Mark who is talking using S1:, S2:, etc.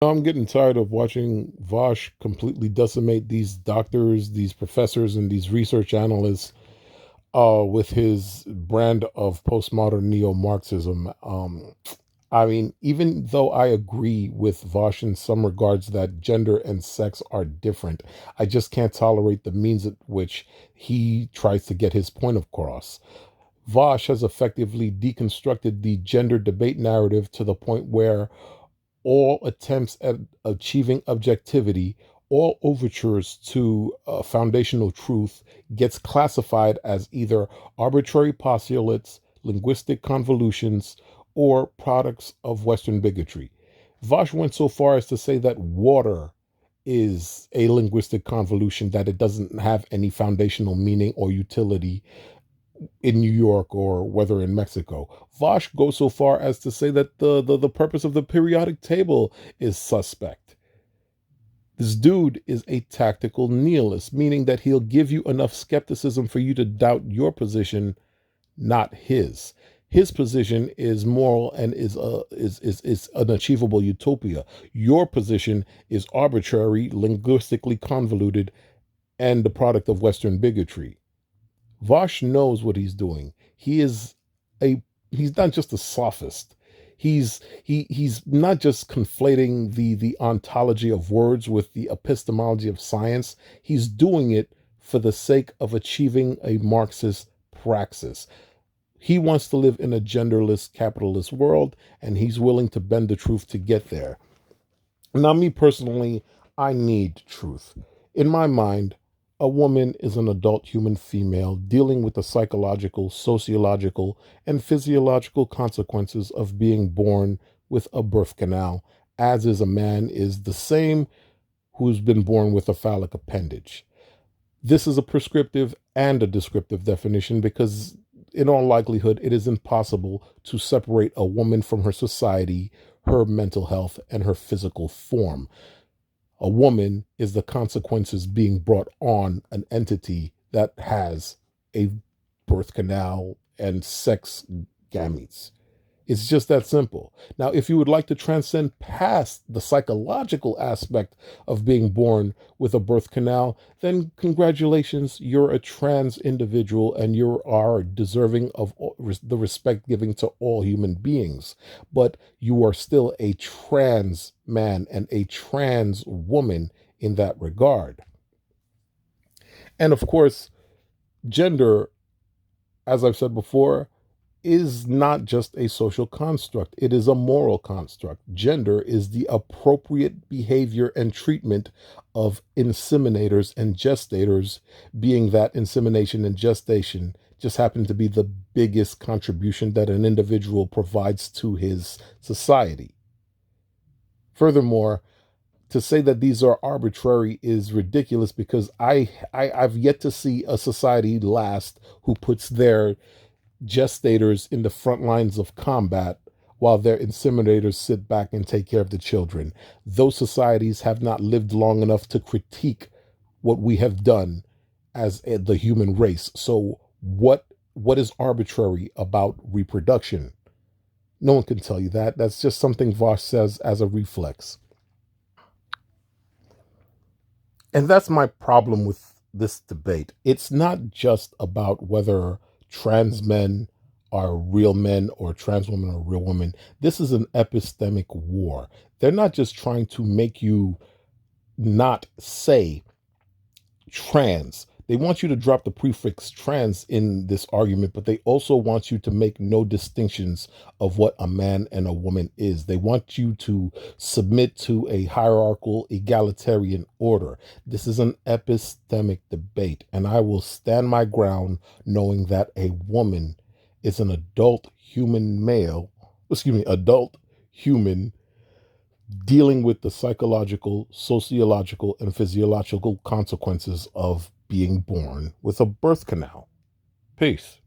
S1: I'm getting tired of watching Vaush completely decimate these doctors, these professors, and these research analysts with his brand of postmodern neo-Marxism. I mean, even though I agree with Vaush in some regards that gender and sex are different, I just can't tolerate the means at which he tries to get his point across. Vaush has effectively deconstructed the gender debate narrative to the point where all attempts at achieving objectivity, all overtures to foundational truth gets classified as either arbitrary postulates, linguistic convolutions, or products of Western bigotry. Vaush went so far as to say that water is a linguistic convolution, that it doesn't have any foundational meaning or utility in New York or whether in Mexico. Vaush goes so far as to say that the purpose of the periodic table is suspect. This dude is a tactical nihilist, meaning that he'll give you enough skepticism for you to doubt your position, not his. His position is moral and is an achievable utopia. Your position is arbitrary, linguistically convoluted, and the product of Western bigotry. Vosh knows what he's doing. A he's not just a sophist. He's not just conflating the ontology of words with the epistemology of science. He's doing it for the sake of achieving a Marxist praxis. He wants to live in a genderless capitalist world, and he's willing to bend the truth to get there. Now, me personally, I need truth. In my mind, a woman is an adult human female dealing with the psychological, sociological, and physiological consequences of being born with a birth canal, as is a man is the same who's been born with a phallic appendage. This is a prescriptive and a descriptive definition because, in all likelihood, it is impossible to separate a woman from her society, her mental health, and her physical form. A woman is the consequences being brought on an entity that has a birth canal and sex gametes. It's just that simple. Now, if you would like to transcend past the psychological aspect of being born with a birth canal, then congratulations, you're a trans individual and you are deserving of the respect given to all human beings. But you are still a trans man and a trans woman in that regard. And of course, gender, as I've said before, is not just a social construct, it is a moral construct. Gender is the appropriate behavior and treatment of inseminators and gestators, being that insemination and gestation just happen to be the biggest contribution that an individual provides to his society. Furthermore, to say that these are arbitrary is ridiculous because I've yet to see a society last who puts their gestators in the front lines of combat while their inseminators sit back and take care of the children. Those societies have not lived long enough to critique what we have done as the human race. So what is arbitrary about reproduction? No one can tell you that. That's just something Vosh says as a reflex. And that's my problem with this debate. It's not just about whether trans men are real men or trans women are real women. This is an epistemic war. They're not just trying to make you not say trans. They want you to drop the prefix trans in this argument, but they also want you to make no distinctions of what a man and a woman is. They want you to submit to a hierarchical, egalitarian order. This is an epistemic debate, and I will stand my ground knowing that a woman is an adult human male, adult human dealing with the psychological, sociological, and physiological consequences of being born with a birth canal. Peace.